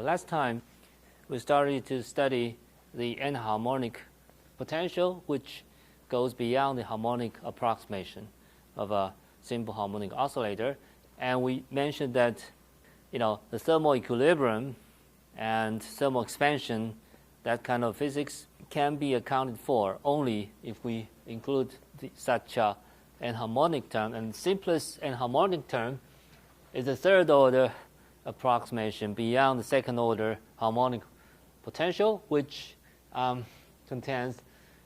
Last time, we started to study the Anharmonic potential, which goes beyond the harmonic approximation of a simple harmonic oscillator. And we mentioned that, the thermal equilibrium and thermal expansion, that kind of physics can be accounted for only if we include such anharmonic term. And the simplest anharmonic term is the third order approximation beyond the second order harmonic potential, which contains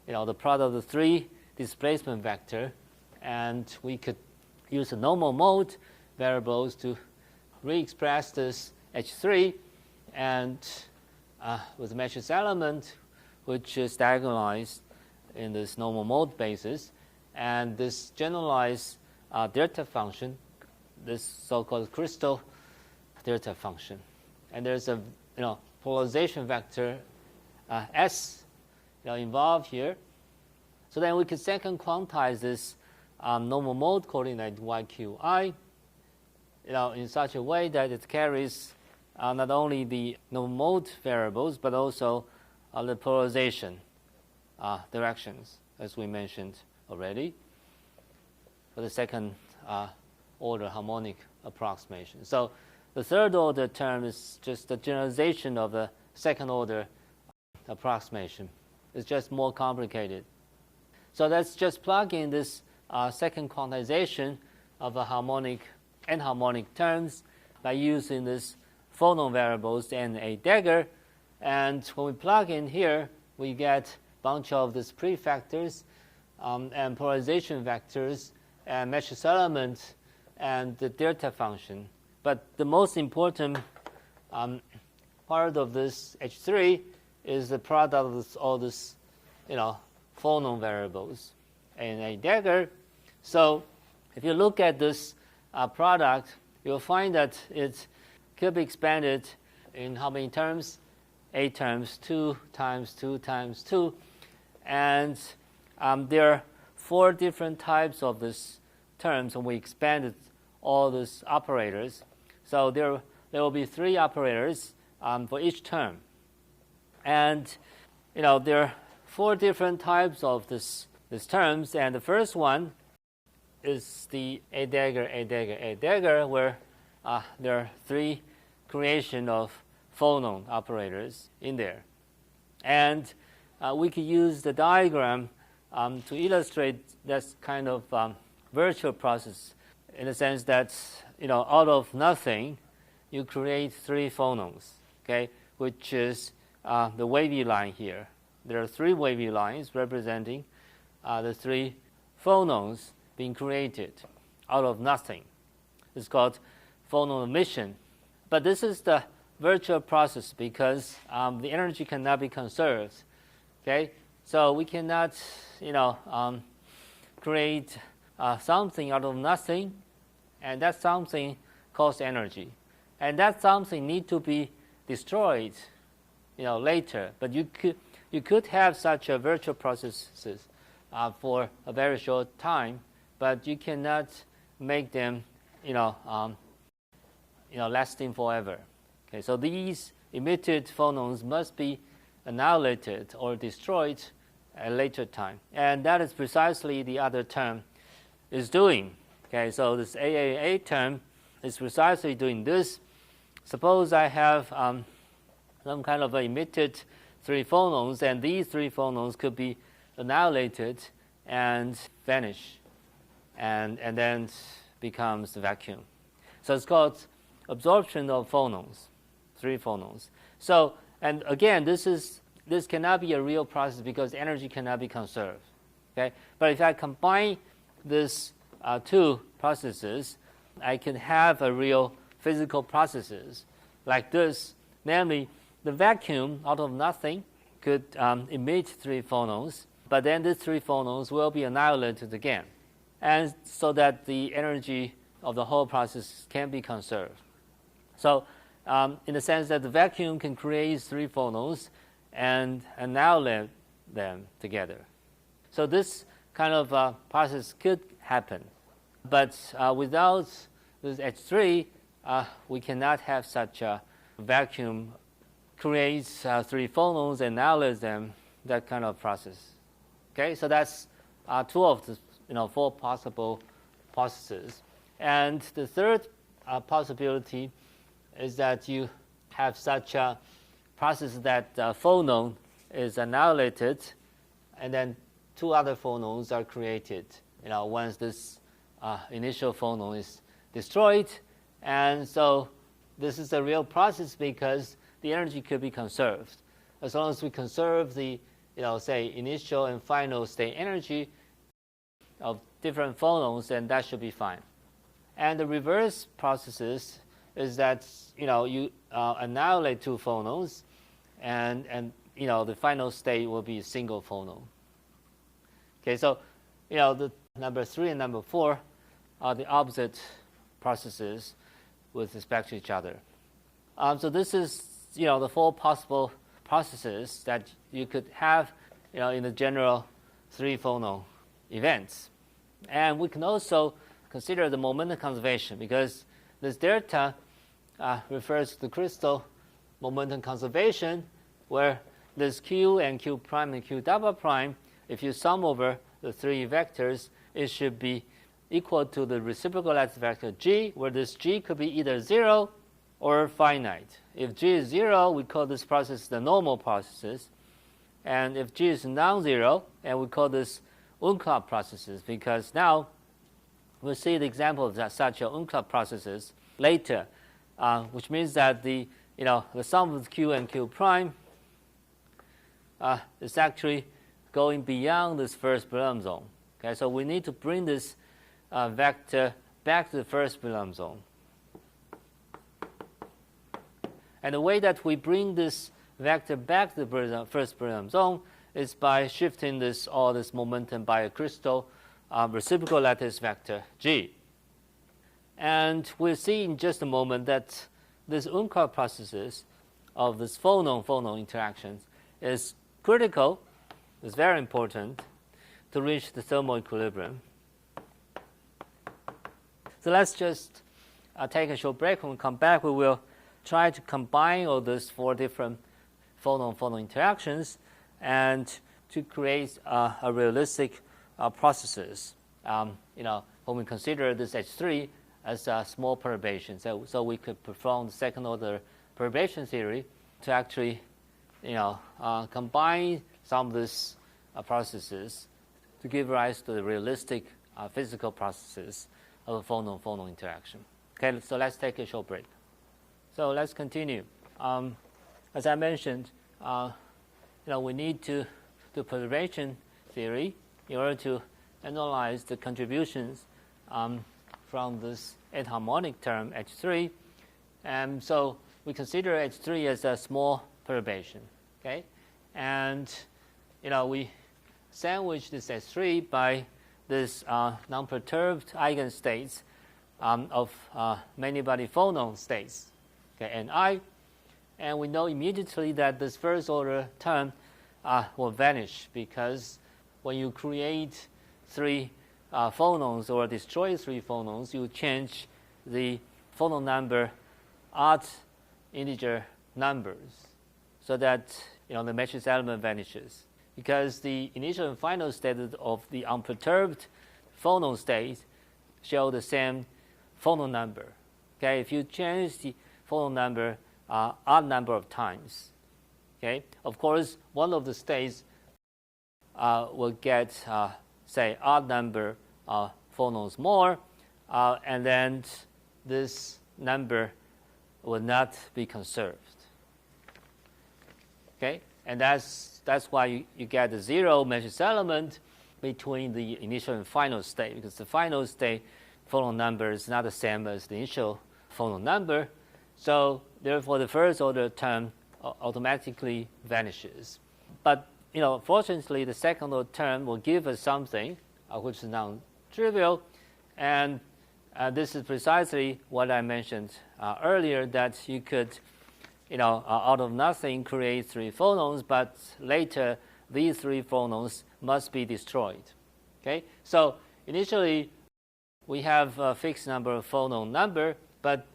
the product of the three displacement vector, and we could use the normal mode variables to re-express this H3 and with the matrix element which is diagonalized in this normal mode basis, and this generalized delta function, this so-called crystal delta function. And there's a polarization vector S involved here. So then we can second quantize this normal mode coordinate YQI in such a way that it carries not only the normal mode variables but also the polarization directions, as we mentioned already, for the second order harmonic approximation. So the third order term is just the generalization of the second order approximation. It's just more complicated. So let's just plug in this second quantization of the anharmonic terms by using this phonon variables and a dagger. And when we plug in here, we get a bunch of these prefactors and polarization vectors and matrix element and the delta function. But the most important part of this H3 is the product of all this, phonon variables and a dagger. So if you look at this product, you'll find that it could be expanded in how many terms? 8 terms, 2 times 2 times 2. And there are 4 different types of this terms, and we expanded all these operators. So there will be 3 operators for each term. And there are 4 different types of these terms, and the first one is the A dagger, where there are 3 creation of phonon operators in there. And we could use the diagram to illustrate this kind of virtual process, in the sense that out of nothing you create 3 phonons, okay, which is the wavy line here. There are 3 wavy lines representing the 3 phonons being created out of nothing. It's called phonon emission. But this is the virtual process because the energy cannot be conserved. Okay, so we cannot create something out of nothing, and that something costs energy, and that something need to be destroyed later. But you could have such a virtual processes for a very short time, but you cannot make them lasting forever. Okay, so these emitted phonons must be annihilated or destroyed at a later time, and that is precisely the other term is doing. Okay, so this AAA term is precisely doing this. Suppose I have some kind of emitted 3 phonons, and these 3 phonons could be annihilated and vanish, and then becomes vacuum. So it's called absorption of phonons, 3 phonons. So, and again, this cannot be a real process because energy cannot be conserved. Okay, but if I combine these 2 processes, I can have a real physical processes like this. Namely, the vacuum out of nothing could emit 3 phonons, but then these 3 phonons will be annihilated again, and so that the energy of the whole process can be conserved. So in the sense that the vacuum can create 3 phonons and annihilate them together. So this kind of process could happen, but without this H3, we cannot have such a vacuum creates 3 phonons and annihilate them, that kind of process. Okay, so that's 2 of the 4 possible processes. And the third possibility is that you have such a process that phonon is annihilated, and then 2 other phonons are created. Once this initial phonon is destroyed, and so this is a real process because the energy could be conserved. As long as we conserve the, say, initial and final state energy of different phonons, then that should be fine. And the reverse processes is that, you annihilate 2 phonons, and the final state will be a single phonon. Okay, so, the number 3 and number 4 are the opposite processes with respect to each other. So this is, the 4 possible processes that you could have, in the general 3 phonon events. And we can also consider the momentum conservation, because this delta refers to the crystal momentum conservation, where this q and q prime and q double prime, if you sum over the 3 vectors, it should be equal to the reciprocal lattice vector g, where this g could be either 0 or finite. If g is 0, we call this process the normal processes. And if g is non-zero, and we call this unclop processes, because now we'll see the example of such unclop processes later, which means that the sum of q and q prime is actually going beyond this first Brillouin zone. Okay, so we need to bring this vector back to the first Brillouin zone. And the way that we bring this vector back to the first Brillouin zone is by shifting all this momentum by a crystal reciprocal lattice vector g. And we'll see in just a moment that this unclop processes of this phonon-phonon interactions is critical, is very important to reach the thermal equilibrium. So let's just take a short break. When we come back, we will try to combine all these 4 different phonon-phonon interactions and to create a realistic processes. When we consider this H3 as a small perturbation, so we could perform the second-order perturbation theory to actually, combine some of these processes to give rise to the realistic physical processes of a phonon-phonon interaction. Okay, so let's take a short break. So let's continue. As I mentioned, we need to do perturbation theory in order to analyze the contributions from this anharmonic term H3. And so we consider H3 as a small perturbation. Okay, and we sandwich this H3 by this non-perturbed eigenstates of many-body phonon states, okay, Ni, and we know immediately that this first-order term will vanish, because when you create 3 phonons or destroy 3 phonons, you change the phonon number odd integer numbers, so that the matrix element vanishes, because the initial and final state of the unperturbed phonon state show the same phonon number. Okay, if you change the phonon number odd number of times, okay, of course one of the states will get say odd number of phonons more, and then this number will not be conserved. Okay, and that's why you get the 0 matrix element between the initial and final state, because the final state phonon number is not the same as the initial phonon number. So therefore, the first order term automatically vanishes. But fortunately, the second order term will give us something which is non-trivial, and this is precisely what I mentioned earlier, that you could out of nothing create 3 phonons, but later these 3 phonons must be destroyed. Okay, so initially we have a fixed number of phonon number, but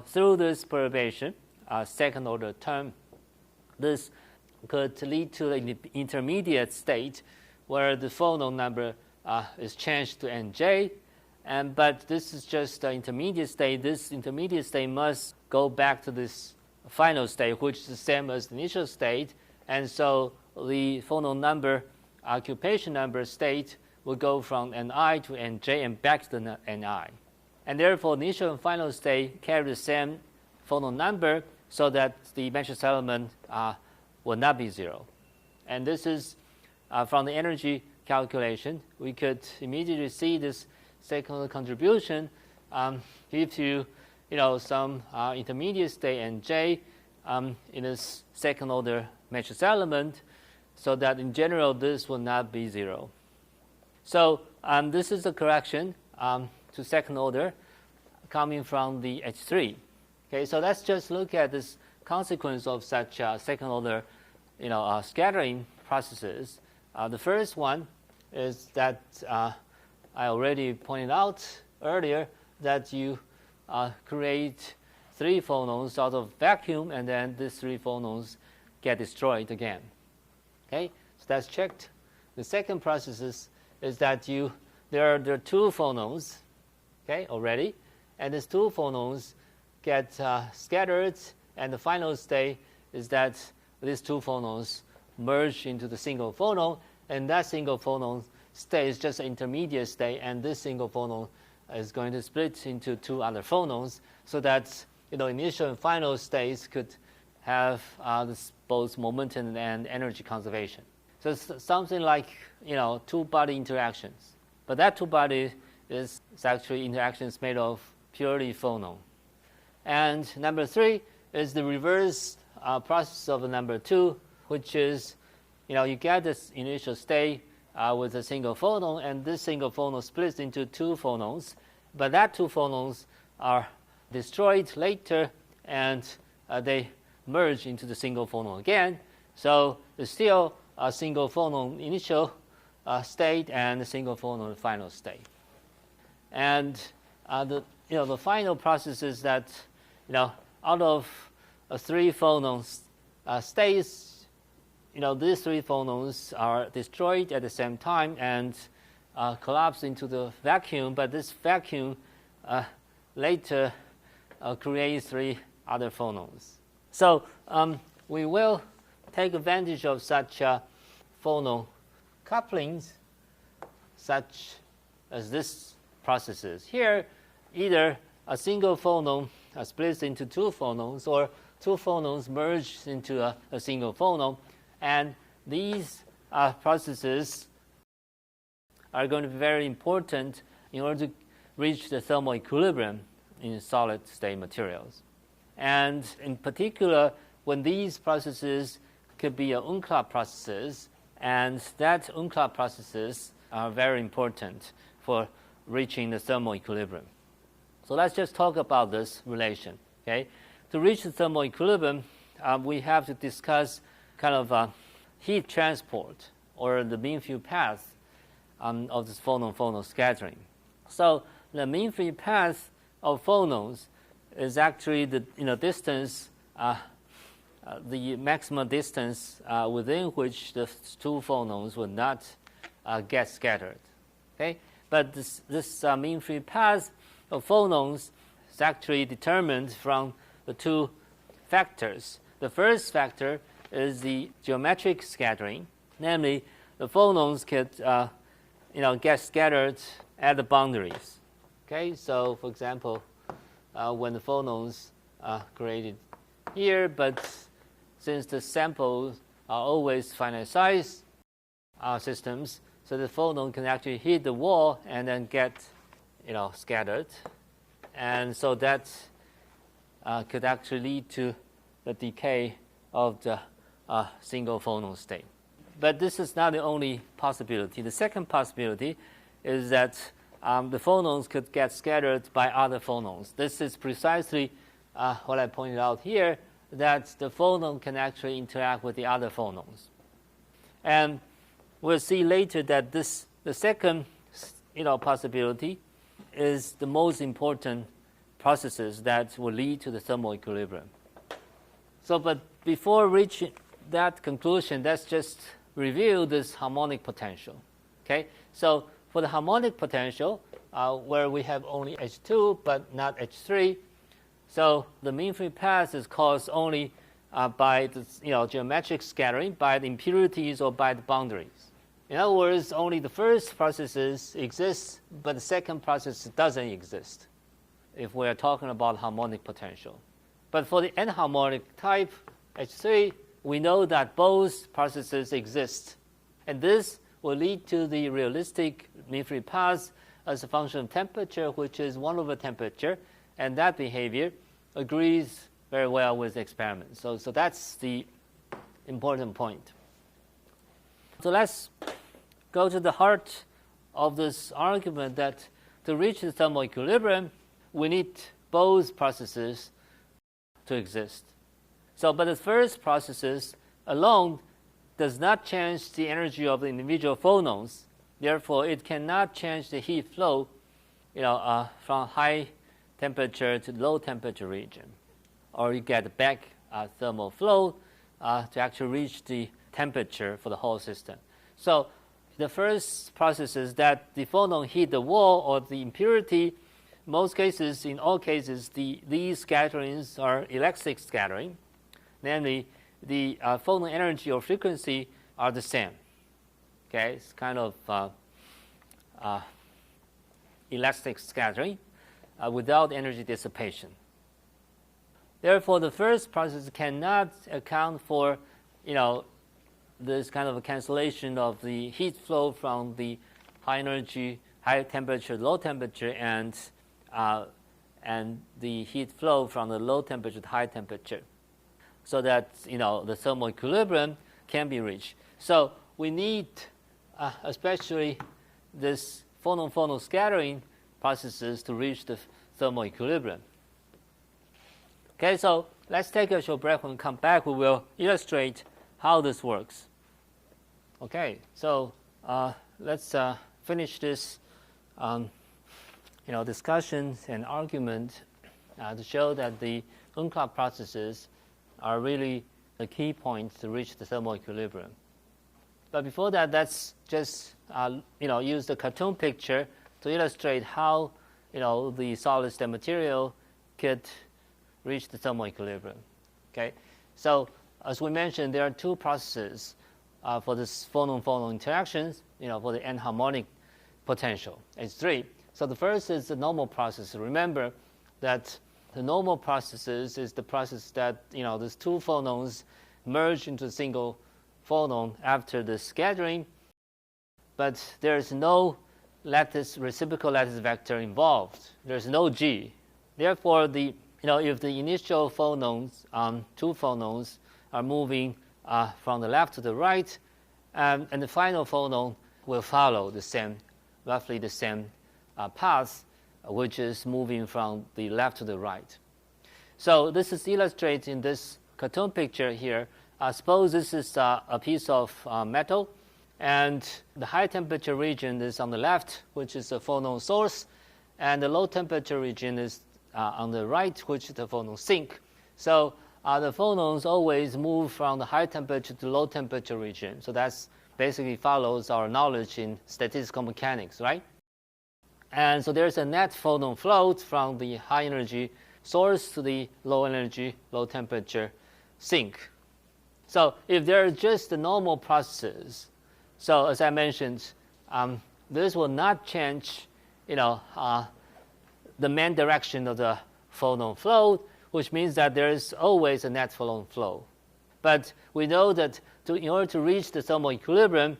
through this perturbation, second order term. This could lead to an intermediate state where the phonon number is changed to nj, but this is just the intermediate state. This intermediate state must go back to this final state, which is the same as the initial state, and so the phonon number, occupation number state will go from Ni to Nj and back to the Ni. And therefore, the initial and final state carry the same phonon number so that the matrix element will not be 0. And this is from the energy calculation. We could immediately see this second order contribution gives you, some intermediate state Nj in this second order matrix element, so that in general this will not be 0. So this is the correction to second order coming from the H3. Okay, so let's just look at this consequence of such second order scattering processes. The first one is that I already pointed out earlier that you create 3 phonons out of vacuum, and then these 3 phonons get destroyed again. Okay, so that's checked. The second process is that there are 2 phonons, okay, already, and these 2 phonons get scattered, and the final state is that these 2 phonons merge into the single phonon, and that single phonon state is just an intermediate state, and this single phonon is going to split into 2 other phonons, so that initial and final states could have both momentum and energy conservation. So it's something like 2-body interactions, but that 2-body is actually interactions made of purely phonon. And number 3 is the reverse process of the number 2, which is you get this initial state with a single phonon, and this single phonon splits into 2 phonons, but that 2 phonons are destroyed later, and they merge into the single phonon again. So there's still a single phonon initial state and a single phonon final state. And the final process is that out of 3 phonons states, these 3 phonons are destroyed at the same time and collapse into the vacuum, but this vacuum later creates 3 other phonons. So we will take advantage of such phonon couplings, such as this processes. Here, either a single phonon splits into 2 phonons, or 2 phonons merge into a single phonon, and these processes are going to be very important in order to reach the thermal equilibrium in solid state materials. And in particular, when these processes could be Umklapp processes, and that Umklapp processes are very important for reaching the thermal equilibrium. So let's just talk about this relation. Okay, to reach the thermal equilibrium, we have to discuss kind of heat transport, or the mean free path of this phonon-phonon scattering. So the mean free path of phonons is actually the distance, the maximum distance within which the 2 phonons will not get scattered. Okay, but this mean free path of phonons is actually determined from the 2 factors. The first factor is the geometric scattering, namely the phonons could get scattered at the boundaries. Okay, so for example, when the phonons are created here, but since the samples are always finite size systems, so the phonon can actually hit the wall and then get scattered, and so that could actually lead to the decay of the single phonon state. But this is not the only possibility. The second possibility is that the phonons could get scattered by other phonons. This is precisely what I pointed out here, that the phonon can actually interact with the other phonons. And we'll see later that the second possibility is the most important processes that will lead to the thermal equilibrium. So, but before reaching that conclusion, let's just review this harmonic potential. Okay, so for the harmonic potential, where we have only H2 but not H3, so the mean free path is caused only by the geometric scattering, by the impurities or by the boundaries. In other words, only the first processes exist, but the second process doesn't exist, if we're talking about harmonic potential. But for the anharmonic type, H3, we know that both processes exist. And this will lead to the realistic mean free path as a function of temperature, which is 1 over temperature. And that behavior agrees very well with the experiment. So that's the important point. So let's go to the heart of this argument that to reach the thermal equilibrium, we need both processes to exist. So, but the first processes alone does not change the energy of the individual phonons. Therefore, it cannot change the heat flow, from high temperature to low temperature region, or you get back thermal flow to actually reach the temperature for the whole system. So, the first process is that the phonon hit the wall or the impurity. Most cases, in all cases, these scatterings are electric scattering. Namely, the phonon energy or frequency are the same. Okay, it's kind of elastic scattering without energy dissipation. Therefore, the first process cannot account for, this kind of a cancellation of the heat flow from the high energy, high temperature, low temperature, and the heat flow from the low temperature to high temperature, so that the thermal equilibrium can be reached. So we need, especially this phonon-phonon scattering processes to reach the thermal equilibrium. Okay, so let's take a short break. When we come back, we will illustrate how this works. Okay, so let's finish this discussion and argument to show that the unclock processes are really the key points to reach the thermal equilibrium. But before that, let's just use the cartoon picture to illustrate how the solid state material could reach the thermal equilibrium. Okay, so as we mentioned, there are two processes for this phonon-phonon interactions. For the anharmonic potential, H3. So the first is the normal process. Remember that the normal processes is the process that these two phonons merge into a single phonon after the scattering, but there is no reciprocal lattice vector involved. There's no G. Therefore, if the initial phonons, two phonons, are moving from the left to the right, and the final phonon will follow roughly the same path, which is moving from the left to the right. So this is illustrated in this cartoon picture here. Suppose this is a piece of metal, and the high temperature region is on the left, which is the phonon source, and the low temperature region is on the right, which is the phonon sink. So the phonons always move from the high temperature to low temperature region. So that's basically follows our knowledge in statistical mechanics, right? And so there's a net phonon flow from the high energy source to the low energy, low temperature sink. So if there are just the normal processes, so as I mentioned, this will not change, the main direction of the phonon flow, which means that there is always a net phonon flow. But we know that in order to reach the thermal equilibrium,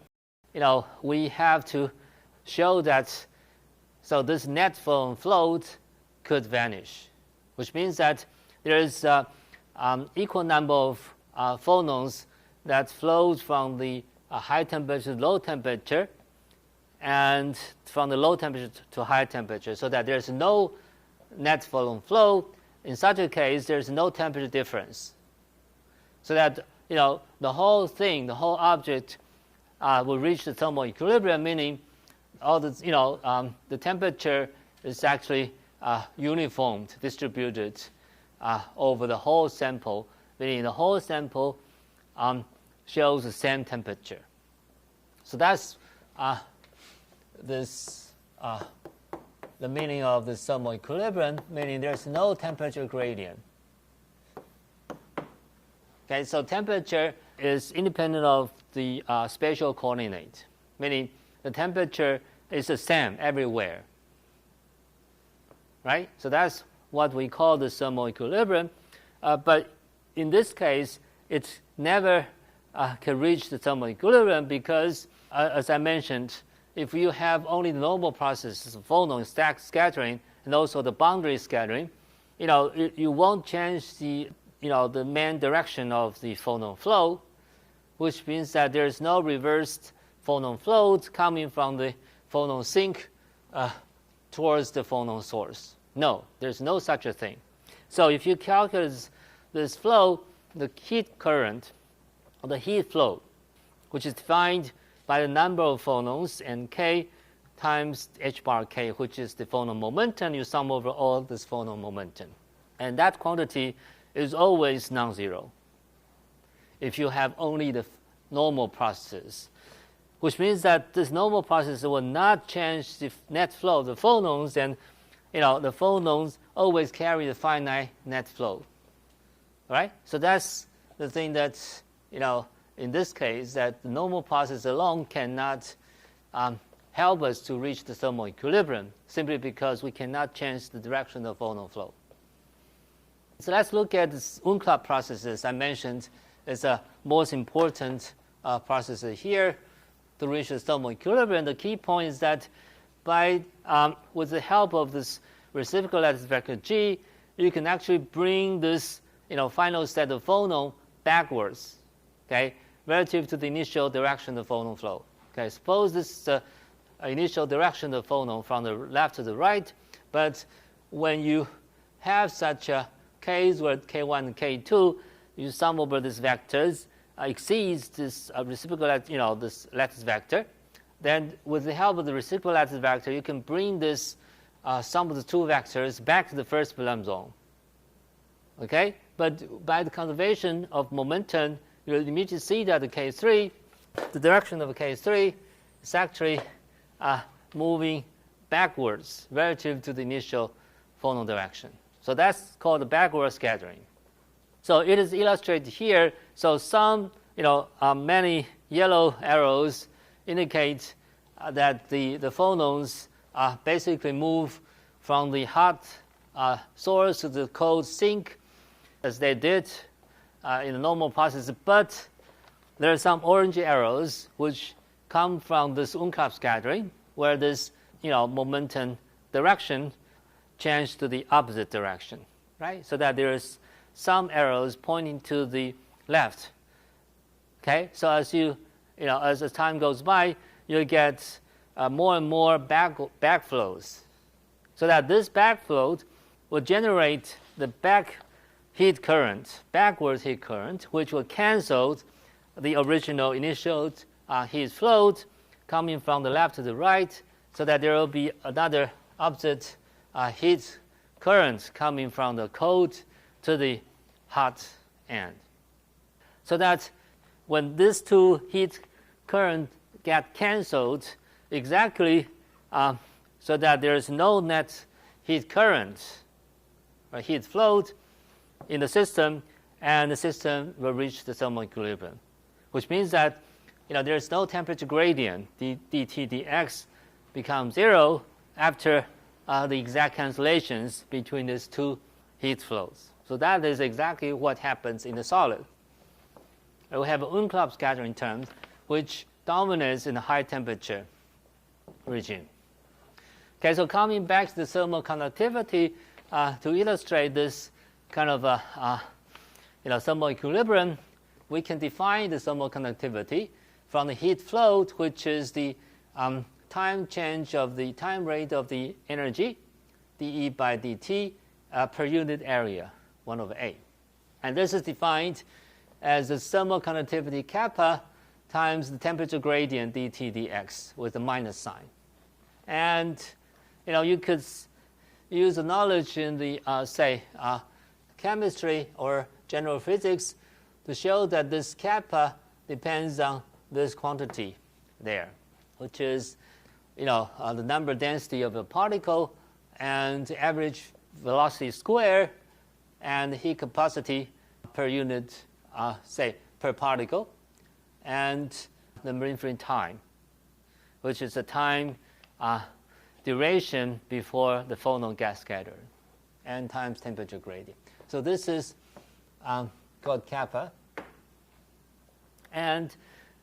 we have to show that this net phonon flow could vanish, which means that there is equal number of phonons that flows from the high temperature to low temperature, and from the low temperature to high temperature, so that there's no net phonon flow. In such a case, there's no temperature difference, so that the whole thing, the whole object, will reach the thermal equilibrium, meaning all the temperature is actually uniform, distributed over the whole sample meaning the whole sample shows the same temperature. So that's the meaning of the thermal equilibrium, meaning there's no temperature gradient. Okay, so temperature is independent of the spatial coordinate, meaning the temperature is the same everywhere. Right? So that's what we call the thermal equilibrium. But in this case, it never can reach the thermal equilibrium because, as I mentioned, if you have only the normal processes of phonon scattering and also the boundary scattering, you won't change the main direction of the phonon flow, which means that there is no reversed phonon flow coming from the phonon sink towards the phonon source. No, there's no such a thing. So if you calculate this flow, the heat current, or the heat flow, which is defined by the number of phonons and k times h bar k, which is the phonon momentum, you sum over all this phonon momentum. And that quantity is always non-zero if you have only the normal processes, which means that this normal process will not change the net flow of the phonons, and the phonons always carry the finite net flow. Right? So that's the thing that, in this case, that the normal process alone cannot help us to reach the thermal equilibrium, simply because we cannot change the direction of phonon flow. So let's look at this Unclub processes I mentioned is a most important process here to reach the thermal equilibrium. The key point is that with the help of this reciprocal lattice vector G, you can actually bring this final set of phonon backwards, okay, relative to the initial direction of phonon flow. Okay, suppose this is the initial direction of phonon from the left to the right, but when you have such a case where K1 and K2, you sum over these vectors, exceeds this reciprocal, this lattice vector, then with the help of the reciprocal lattice vector, you can bring this sum of the two vectors back to the first Blum zone. Okay, but by the conservation of momentum, you'll immediately see that the K3, the direction of K3 is actually moving backwards relative to the initial phonon direction. So that's called the backward scattering. So it is illustrated here. So some, many yellow arrows indicate that the phonons basically move from the hot source to the cold sink, as they did in the normal process. But there are some orange arrows which come from this Unclub scattering, where this momentum direction changed to the opposite direction, right? So that there is some arrows pointing to the left. Okay, so as as time goes by, you get more and more backflows, so that this backflow will generate the backward heat current, which will cancel the original initial heat flow coming from the left to the right, so that there will be another opposite heat current coming from the cold to the hot end. So that when these two heat currents get cancelled exactly, so that there is no net heat current or heat flow in the system, and the system will reach the thermal equilibrium, which means that there is no temperature gradient. dt dx becomes zero after the exact cancellations between these two heat flows. So that is exactly what happens in the solid. We have an Unclub scattering term which dominates in the high temperature regime. Okay, so coming back to the thermal conductivity, to illustrate this kind of thermal equilibrium, we can define the thermal conductivity from the heat flow, which is the time change of the time rate of the energy, dE by dt, per unit area, 1 over A. And this is defined as the thermal conductivity kappa times the temperature gradient dt dx with a minus sign. And you could use the knowledge in the chemistry or general physics to show that this kappa depends on this quantity there, which is the number density of a particle and average velocity square and heat capacity per unit, say, per particle, and the mean-free time, which is the time duration before the phonon gets scattered, n times temperature gradient. So this is called kappa. And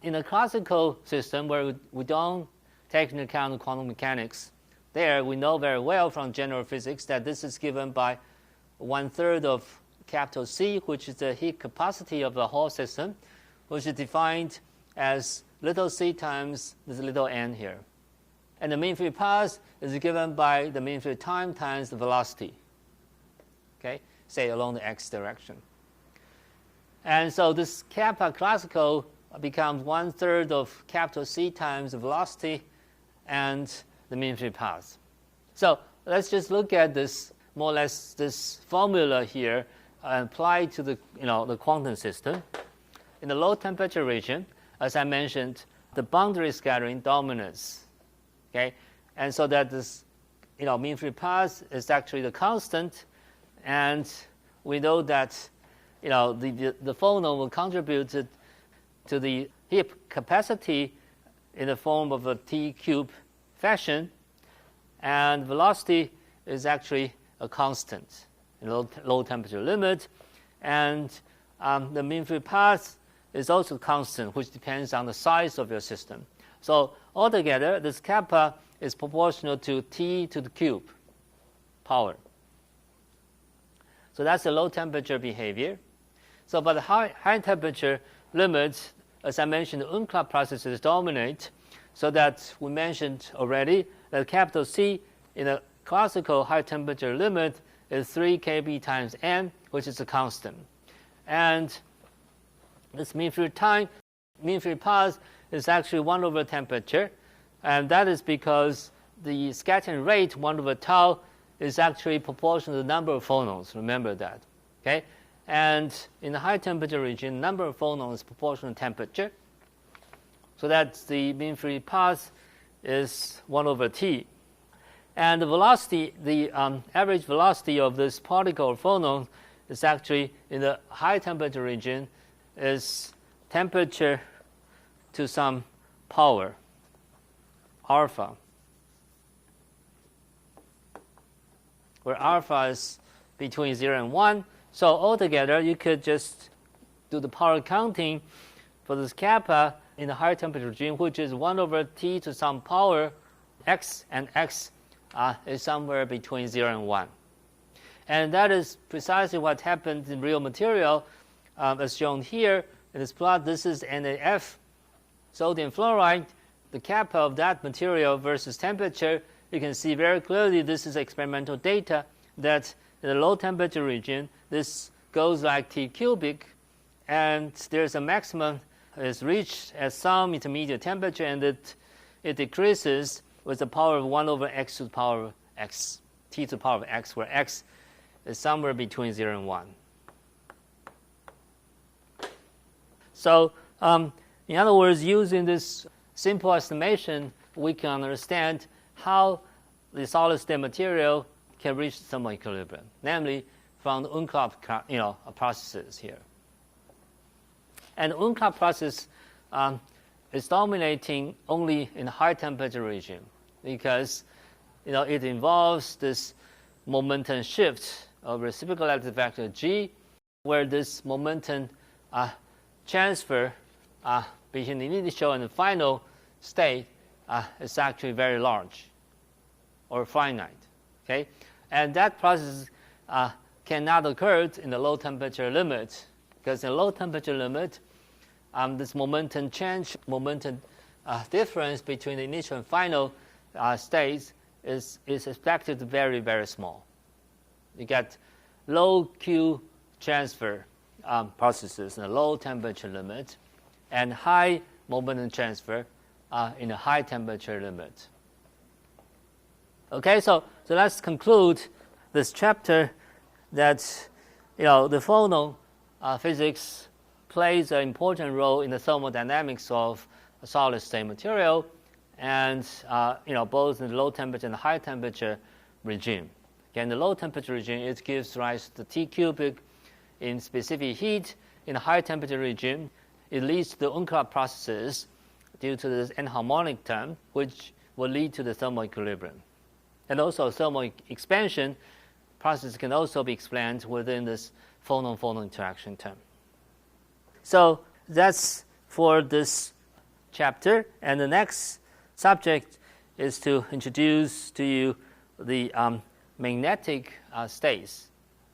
in a classical system where we don't take into account quantum mechanics, there we know very well from general physics that this is given by 1/3 of capital C, which is the heat capacity of the whole system, which is defined as little c times this little n here. And the mean free path is given by the mean free time times the velocity, okay, say along the x direction. And so this kappa classical becomes 1/3 of capital C times the velocity and the mean free path. So let's just look at this, more or less this formula here applied to the quantum system. In the low temperature region, as I mentioned, the boundary scattering dominates, okay, and so that this mean free path is actually the constant, and we know that the phonon will contribute to the heat capacity in the form of a T cube fashion, and velocity is actually a constant in low temperature limit, and the mean free path is also constant, which depends on the size of your system. So altogether, this kappa is proportional to T to the cube power. So that's the low temperature behavior. So by the high temperature limit, as I mentioned, the Unclop processes dominate, so that we mentioned already that capital C in a classical high temperature limit is 3 kb times n, which is a constant. And this mean free path is actually 1/temperature, and that is because the scattering rate 1/tau is actually proportional to the number of phonons. Remember that, okay? And in the high temperature region, the number of phonons is proportional to temperature. So that's the mean free path is 1/t. And the velocity, the average velocity of this particle or phonon is actually in the high temperature region is temperature to some power, alpha, where alpha is between 0 and 1. So altogether, you could just do the power counting for this kappa in the higher temperature regime, which is 1/t to some power x, and x is somewhere between 0 and 1. And that is precisely what happens in real material, as shown here in this plot. This is NaF, sodium fluoride, the kappa of that material versus temperature. You can see very clearly this is experimental data that in the low temperature region, this goes like T cubic, and there's a maximum is reached at some intermediate temperature, and it decreases with the power of 1/x to the power of x, t to the power of x, where x is somewhere between 0 and 1. So in other words, using this simple estimation, we can understand how the solid state material can reach thermal equilibrium, namely from the Unclop processes here. And the Unclop process is dominating only in the high temperature region because it involves this momentum shift of reciprocal electric vector G, where this momentum transfer between the initial and the final state is actually very large or finite. Okay, and that process cannot occur in the low temperature limit, because in the low temperature limit, this momentum change, momentum difference between the initial and final states is expected to be very, very small. You get low Q transfer processes in the low temperature limit, and high momentum transfer in the high temperature limit. Okay, so let's conclude this chapter that the phonon physics plays an important role in the thermodynamics of a solid-state material, and both in the low temperature and high temperature regime. Okay, in the low temperature regime, it gives rise to T cubic in specific heat. In the high temperature regime, it leads to the Unclot processes due to this Anharmonic term, which will lead to the thermal equilibrium. And also thermal expansion process can also be explained within this phonon-phonon interaction term. So that's for this chapter, and the next subject is to introduce to you the magnetic states,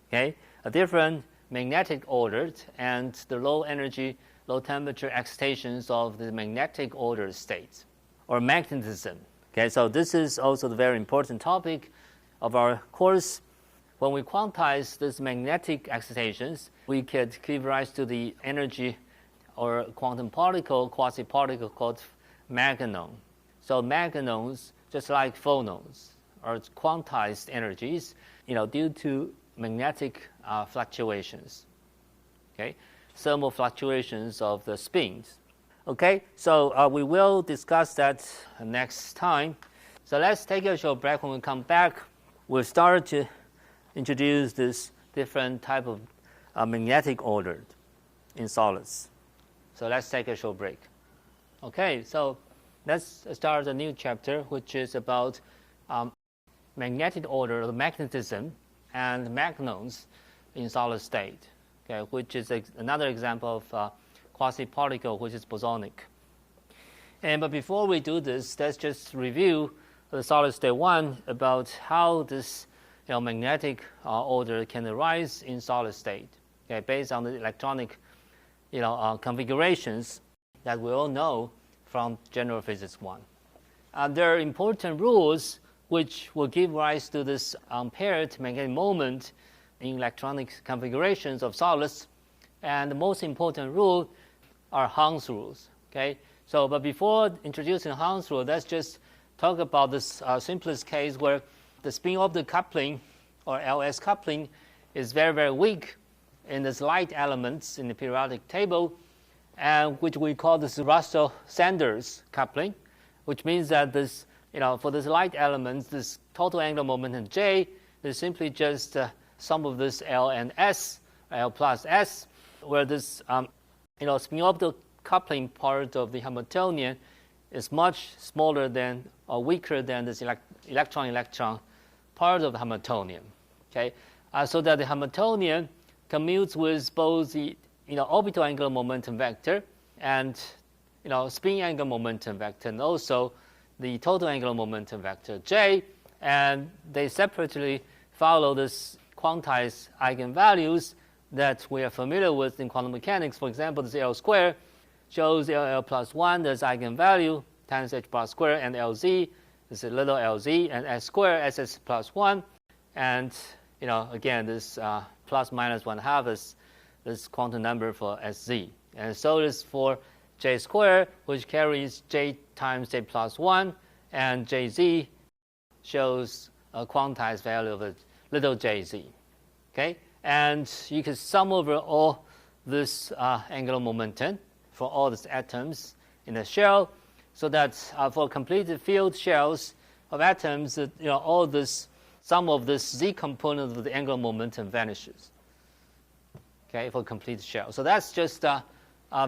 okay, a different magnetic orders and the low energy, low temperature excitations of the magnetic ordered states, or magnetism. Okay, so this is also the very important topic of our course. When we quantize these magnetic excitations, we could give rise to the energy or quantum particle, quasi-particle called maganon. So maganons, just like phonons, are quantized energies, due to magnetic fluctuations, okay, thermal fluctuations of the spins. Okay, so we will discuss that next time. So let's take a short break. When we come back, we'll start to introduce this different type of magnetic order in solids. So let's take a short break. Okay, so let's start a new chapter, which is about magnetic order, magnetism, and magnons in solid state, okay, which is another example of quasi-particle, which is bosonic. But before we do this, let's just review the solid state 1 about how this magnetic order can arise in solid state, okay, based on the electronic configurations that we all know from general physics 1. There are important rules which will give rise to this unpaired magnetic moment in electronic configurations of solids, and the most important rule are Hahn rules. Okay, so but before introducing Hahn rule, let's just talk about this simplest case where the spin-orbital coupling, or LS coupling, is very, very weak in this light elements in the periodic table, and which we call this Russell-Sanders coupling, which means that this, for this light elements, this total angular momentum J is simply just sum of this L and S, L plus S, where this spin-orbital coupling part of the Hamiltonian is much smaller than or weaker than this electron-electron part of the Hamiltonian. Okay, so that the Hamiltonian commutes with both the orbital angular momentum vector and spin angular momentum vector, and also the total angular momentum vector J, and they separately follow this quantized eigenvalues that we are familiar with in quantum mechanics. For example, this L square shows L plus 1 as eigenvalue times h bar square, and Lz is a little Lz, and S square SS plus 1, and again this plus minus 1/2 is this quantum number for Sz, and so is for J square, which carries J times J plus 1, and Jz shows a quantized value of a little Jz. Okay, and you can sum over all this angular momentum for all these atoms in the shell, so that for completed field shells of atoms, all this sum of this Z component of the angular momentum vanishes. Okay, for complete shell. So that's just a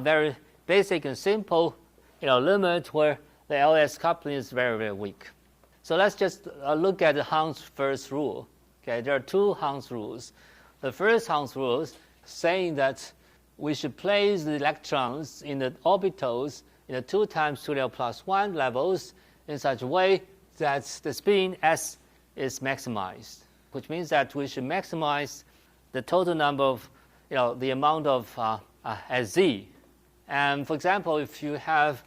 very basic and simple, limit where the LS coupling is very, very weak. So let's just look at the Hahn's first rule. Okay, there are two Hahn's rules. The first Hahn's rule is saying that we should place the electrons in the orbitals in the 2 times 2L plus 1 levels in such a way that the spin S is maximized, which means that we should maximize the total number of, the amount of Sz. And for example, if you have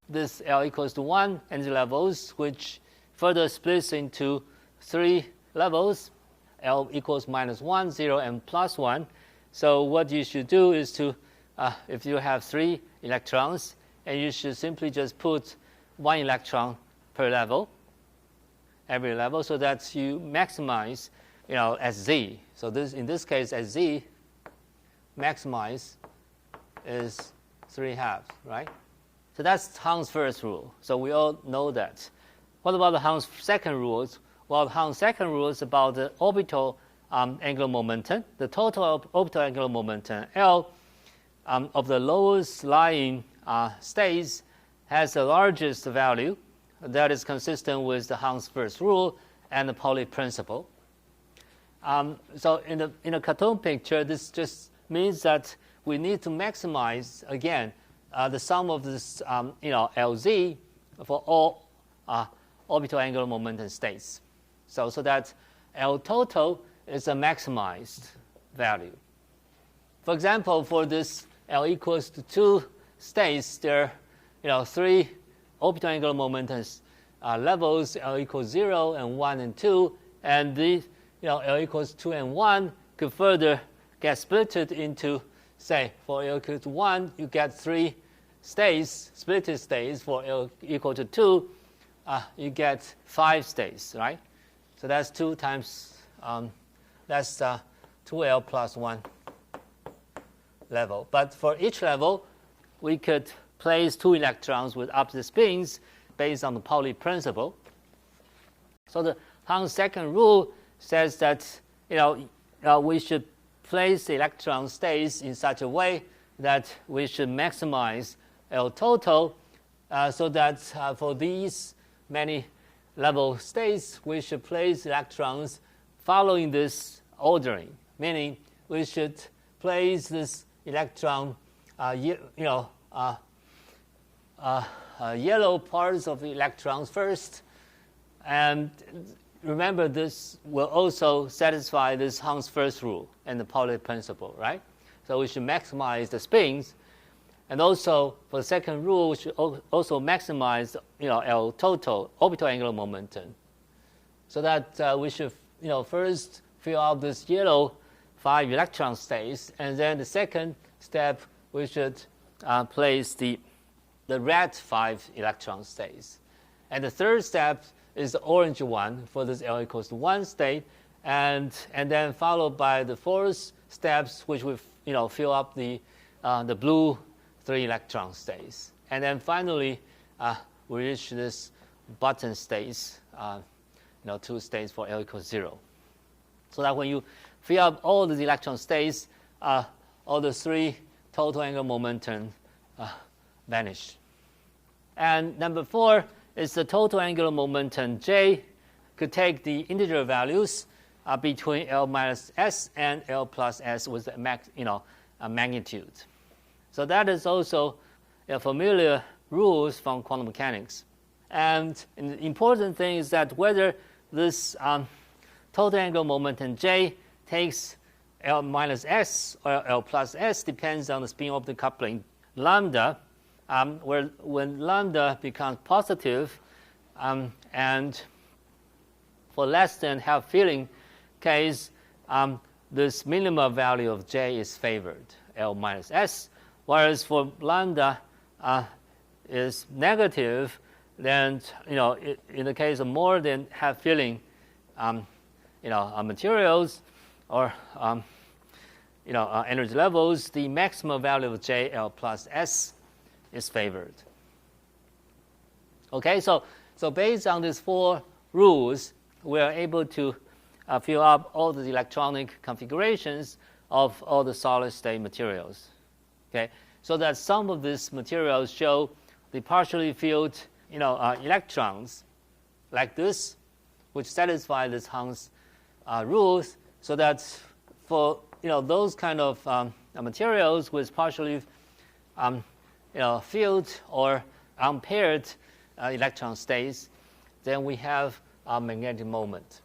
this L equals to 1 energy levels, which further splits into 3 levels, L equals -1, 0, and +1. So what you should do is to, if you have 3 electrons, and you should simply just put 1 electron per level, every level, so that you maximize, Sz. So this, in this case, Sz maximize is 3/2, right? So that's Hahne's first rule. So we all know that. What about the Hahne's second rule? Well, the Hahne's second rule is about the orbital angular momentum. The total orbital angular momentum, L, of the lowest lying states has the largest value that is consistent with the Hahne's first rule and the Pauli principle. So in a cartoon picture, this just means that we need to maximize, again, the sum of this, LZ for all orbital angular momentum states. So that L total is a maximized value. For example, for this L equals to 2 states, there are 3 orbital angular momentum levels, L equals 0 and 1 and 2, and the L equals 2 and 1 could further get splitted into, say, for L equal to 1, you get 3 states, splitted states. For L equal to 2, you get 5 states, right? So that's 2 times, that's 2L plus 1 level. But for each level, we could place 2 electrons with opposite spins based on the Pauli principle. So the Hahne's second rule says that we should place the electron states in such a way that we should maximize L total, so that for these many level states, we should place electrons following this ordering, meaning we should place this electron, yellow parts of the electrons first, and remember, this will also satisfy this Hahne's first rule and the Pauli principle, right? So we should maximize the spins, and also for the second rule, we should also maximize, L total orbital angular momentum, so that we should, first fill out this yellow 5 electron states, and then the second step we should place the red 5 electron states, and the third step is the orange one for this L equals to 1 state, and then followed by the 4th steps, which will fill up the blue 3 electron states, and then finally we reach this button states, 2 states for L equals 0, so that when you fill up all the electron states, all the 3 total angular momentum vanish. And number 4 is the total angular momentum J could take the integer values between L minus S and L plus S with a magnitude. So that is also a familiar rules from quantum mechanics. And the important thing is that whether this total angular momentum J takes L minus S or L plus S depends on the spin-orbital coupling lambda, where when lambda becomes positive, and for less than half filling case, this minimum value of J is favored, L minus S, whereas for lambda is negative, then in the case of more than half filling materials or energy levels, the maximum value of J, L plus S is favored. Okay, so based on these 4 rules, we are able to fill up all the electronic configurations of all the solid state materials. Okay, so that some of these materials show the partially filled electrons like this, which satisfy this Hahne's rules, so that for those kind of materials with partially filled or unpaired electron states, then we have a magnetic moment.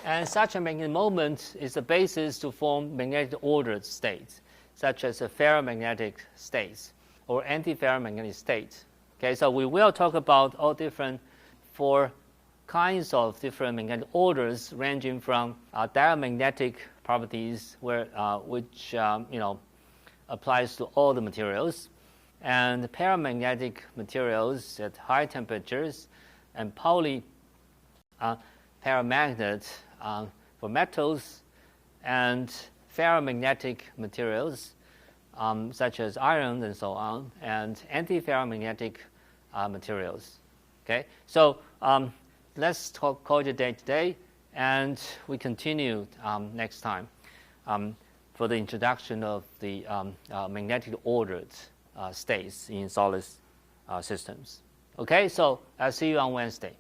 And such a magnetic moment is the basis to form magnetic ordered states, such as the ferromagnetic states or antiferromagnetic states. Okay, so we will talk about all different 4 kinds of different magnetic orders, ranging from diamagnetic properties, which applies to all the materials, and paramagnetic materials at high temperatures, and Pauli paramagnet for metals, and ferromagnetic materials, such as iron and so on, and anti-ferromagnetic materials. Okay, so let's call it a day today, and we continue next time for the introduction of the magnetic ordered states in solid systems. Okay, so I'll see you on Wednesday.